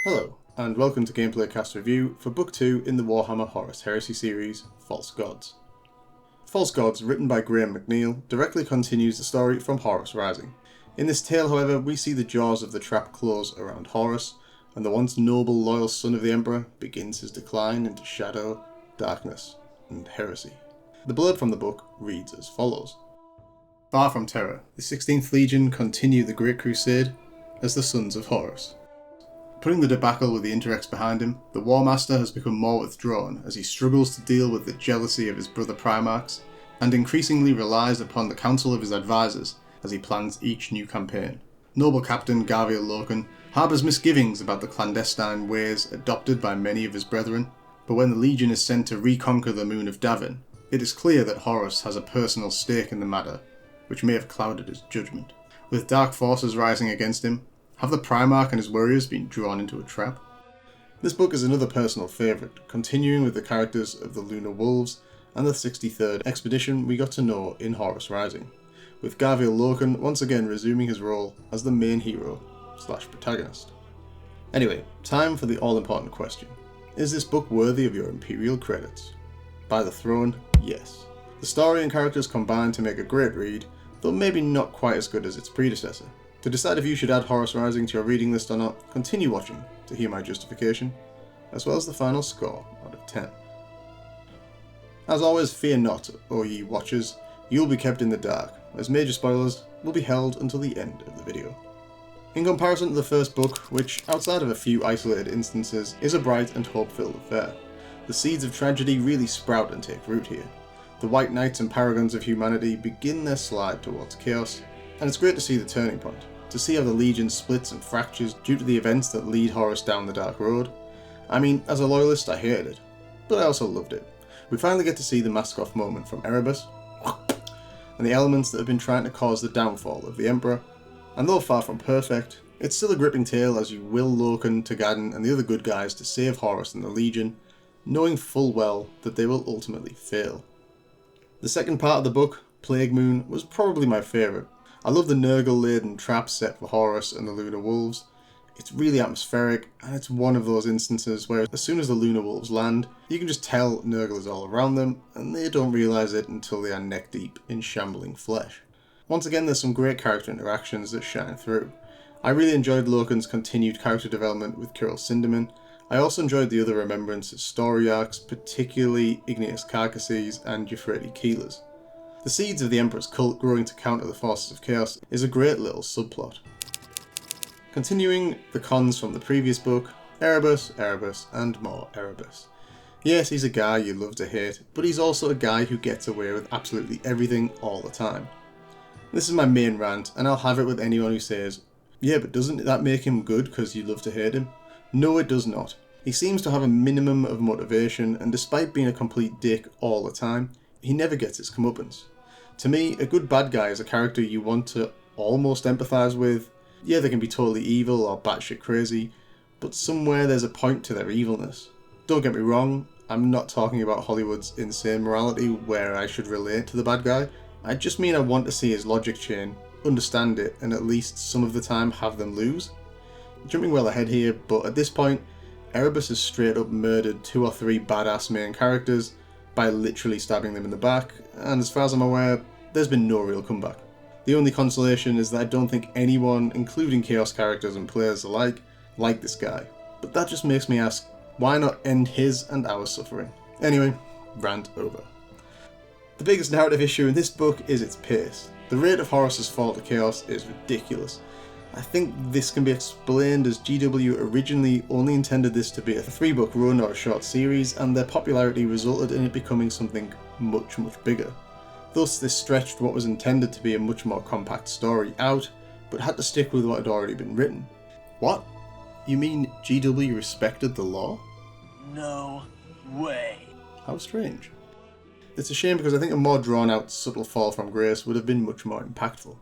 Hello, and welcome to Gameplay Cast Review for Book 2 in the Warhammer Horus Heresy series, False Gods. False Gods, written by Graham McNeill, directly continues the story from Horus Rising. In this tale, however, we see the jaws of the trap close around Horus, and the once noble, loyal son of the Emperor begins his decline into shadow, darkness, and heresy. The blurb from the book reads as follows. Far from terror, the 16th Legion continue the Great Crusade as the Sons of Horus. Putting the debacle with the Interrex behind him, the War Master has become more withdrawn as he struggles to deal with the jealousy of his brother Primarchs, and increasingly relies upon the counsel of his advisors as he plans each new campaign. Noble Captain Gaviel Loken harbours misgivings about the clandestine ways adopted by many of his brethren, but when the Legion is sent to reconquer the moon of Davin, it is clear that Horus has a personal stake in the matter, which may have clouded his judgment. With dark forces rising against him, have the Primarch and his warriors been drawn into a trap? This book is another personal favourite, continuing with the characters of the Lunar Wolves and the 63rd Expedition we got to know in Horus Rising, with Gaviel Loken once again resuming his role as the main hero / protagonist. Anyway, time for the all-important question. Is this book worthy of your Imperial credits? By the Throne, yes. The story and characters combine to make a great read, though maybe not quite as good as its predecessor. To decide if you should add Horus Rising to your reading list or not, continue watching to hear my justification, as well as the final score out of 10. As always, fear not, O ye watchers, you will be kept in the dark, as major spoilers will be held until the end of the video. In comparison to the first book, which, outside of a few isolated instances, is a bright and hope-filled affair, the seeds of tragedy really sprout and take root here. The White Knights and Paragons of humanity begin their slide towards chaos, and it's great to see the turning point. To see how the Legion splits and fractures due to the events that lead Horus down the dark road. I mean, as a loyalist I hated it, but I also loved it. We finally get to see the mask-off moment from Erebus, and the elements that have been trying to cause the downfall of the Emperor, and though far from perfect, it's still a gripping tale as you will Loken, Tagadan and the other good guys to save Horus and the Legion, knowing full well that they will ultimately fail. The second part of the book, Plague Moon, was probably my favourite. I love the Nurgle-laden trap set for Horus and the Lunar Wolves. It's really atmospheric, and it's one of those instances where as soon as the Lunar Wolves land, you can just tell Nurgle is all around them, and they don't realise it until they are neck deep in shambling flesh. Once again, there's some great character interactions that shine through. I really enjoyed Loken's continued character development with Kirill Sindamin. I also enjoyed the other Remembrance's story arcs, particularly Igneous Carcasses and Euphrates Keeler's. The seeds of the Emperor's cult growing to counter the forces of chaos is a great little subplot. Continuing the cons from the previous book, Erebus, and more Erebus. Yes, he's a guy you love to hate, but he's also a guy who gets away with absolutely everything all the time. This is my main rant, and I'll have it with anyone who says, yeah, but doesn't that make him good because you love to hate him? No, it does not. He seems to have a minimum of motivation, and despite being a complete dick all the time, he never gets his comeuppance. To me, a good bad guy is a character you want to almost empathise with. Yeah, they can be totally evil or batshit crazy, but somewhere there's a point to their evilness. Don't get me wrong, I'm not talking about Hollywood's insane morality where I should relate to the bad guy. I just mean I want to see his logic chain, understand it, and at least some of the time have them lose. Jumping well ahead here, but at this point, Erebus has straight up murdered 2 or 3 badass main characters by literally stabbing them in the back, and as far as I'm aware, there's been no real comeback. The only consolation is that I don't think anyone, including Chaos characters and players alike, like this guy. But that just makes me ask, why not end his and our suffering? Anyway, rant over. The biggest narrative issue in this book is its pace. The rate of Horus's fall to chaos is ridiculous. I think this can be explained as GW originally only intended this to be a 3-book run or a short series, and their popularity resulted in it becoming something much bigger. Thus, this stretched what was intended to be a much more compact story out, but had to stick with what had already been written. What? You mean GW respected the law? No way. How strange. It's a shame because I think a more drawn out, subtle fall from grace would have been much more impactful.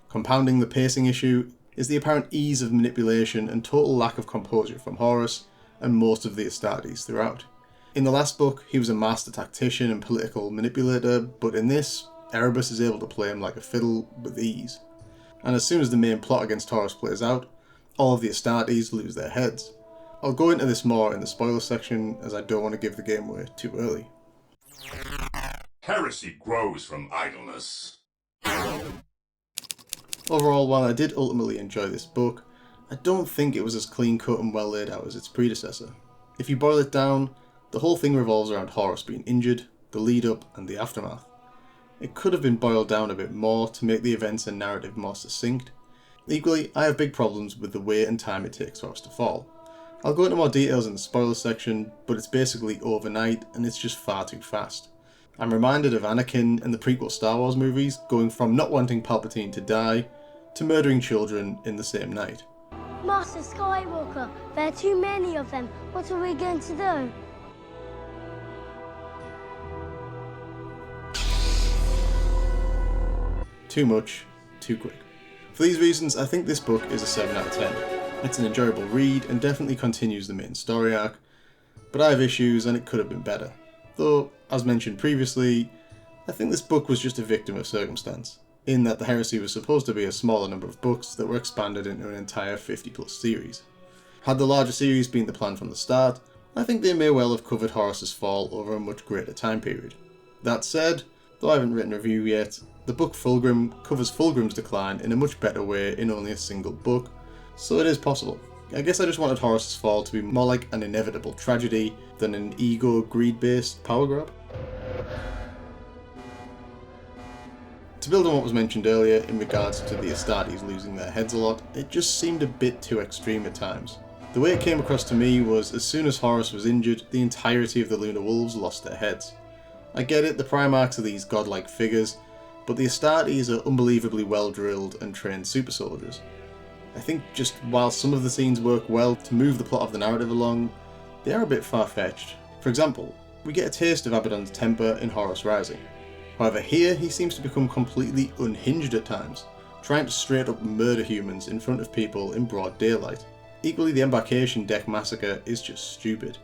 Compounding the pacing issue is the apparent ease of manipulation and total lack of composure from Horus and most of the Astartes throughout. In the last book, he was a master tactician and political manipulator, but in this, Erebus is able to play him like a fiddle with ease. And as soon as the main plot against Horus plays out, all of the Astartes lose their heads. I'll go into this more in the spoiler section as I don't want to give the game away too early. Heresy grows from idleness. Overall, while I did ultimately enjoy this book, I don't think it was as clean cut and well laid out as its predecessor. If you boil it down, the whole thing revolves around Horus being injured, the lead up and the aftermath. It could have been boiled down a bit more to make the events and narrative more succinct. Equally, I have big problems with the way and time it takes Horus to fall. I'll go into more details in the spoiler section, but it's basically overnight and it's just far too fast. I'm reminded of Anakin and the prequel Star Wars movies going from not wanting Palpatine to die to murdering children in the same night. Master Skywalker, there are too many of them. What are we going to do? Too much, too quick. For these reasons, I think this book is a 7 out of 10. It's an enjoyable read and definitely continues the main story arc, but I have issues and it could have been better. Though, as mentioned previously, I think this book was just a victim of circumstance, in that the Heresy was supposed to be a smaller number of books that were expanded into an entire 50+ series. Had the larger series been the plan from the start, I think they may well have covered Horus's fall over a much greater time period. That said, though I haven't written a review yet, the book Fulgrim covers Fulgrim's decline in a much better way in only a single book, so it is possible. I guess I just wanted Horus's fall to be more like an inevitable tragedy than an ego, greed-based power grab. To build on what was mentioned earlier in regards to the Astartes losing their heads a lot, it just seemed a bit too extreme at times. The way it came across to me was as soon as Horus was injured, the entirety of the Lunar Wolves lost their heads. I get it, the Primarchs are these godlike figures, but the Astartes are unbelievably well drilled and trained super soldiers. I think just while some of the scenes work well to move the plot of the narrative along, they are a bit far-fetched. For example, we get a taste of Abaddon's temper in Horus Rising. However, here he seems to become completely unhinged at times, trying to straight up murder humans in front of people in broad daylight. Equally, the Embarkation Deck massacre is just stupid.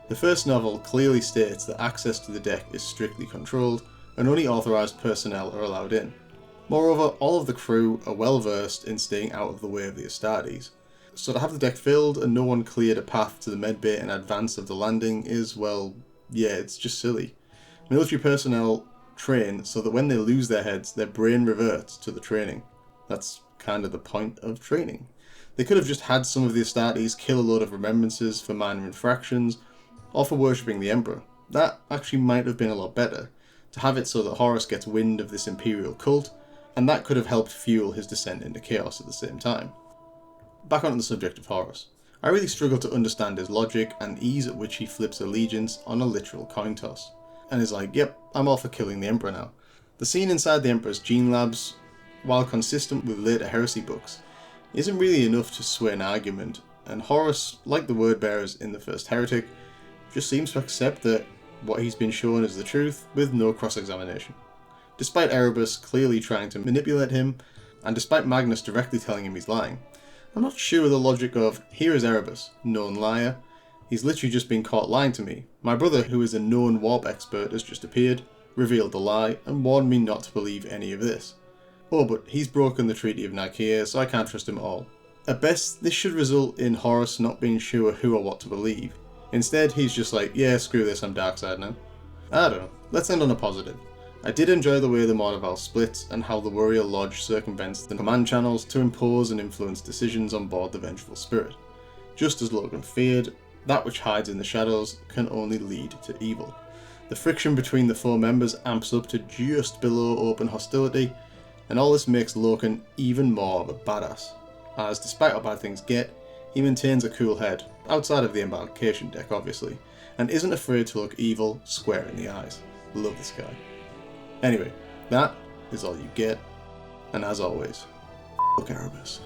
The first novel clearly states that access to the deck is strictly controlled and only authorised personnel are allowed in. Moreover, all of the crew are well versed in staying out of the way of the Astartes, so to have the deck filled and no one cleared a path to the medbay in advance of the landing is, well, yeah, it's just silly. Military personnel train so that when they lose their heads, their brain reverts to the training. That's kind of the point of training. They could have just had some of the Astartes kill a load of remembrances for minor infractions, or for worshipping the Emperor. That actually might have been a lot better, to have it so that Horus gets wind of this Imperial cult, and that could have helped fuel his descent into chaos at the same time. Back onto the subject of Horus. I really struggle to understand his logic and ease at which he flips allegiance on a literal coin toss, and is like, yep, I'm all for killing the Emperor now. The scene inside the Emperor's gene labs, while consistent with later Heresy books, isn't really enough to sway an argument, and Horus, like the Wordbearers in the first Heretic, just seems to accept that what he's been shown is the truth with no cross-examination. Despite Erebus clearly trying to manipulate him, and despite Magnus directly telling him he's lying, I'm not sure of the logic of, here is Erebus, known liar, he's literally just been caught lying to me. My brother, who is a known warp expert, has just appeared, revealed the lie, and warned me not to believe any of this. Oh, but he's broken the Treaty of Nicaea, so I can't trust him at all. At best, this should result in Horus not being sure who or what to believe. Instead, he's just like, yeah, screw this, I'm Darkseid now. I don't know, let's end on a positive. I did enjoy the way the Mordaval splits and how the Warrior Lodge circumvents the command channels to impose and influence decisions on board the Vengeful Spirit. Just as Logan feared, that which hides in the shadows can only lead to evil. The friction between the four members amps up to just below open hostility, and all this makes Loken even more of a badass, as despite how bad things get, he maintains a cool head, outside of the Embarkation Deck obviously, and isn't afraid to look evil square in the eyes. Love this guy. Anyway, that is all you get, and as always, fuck Erebus.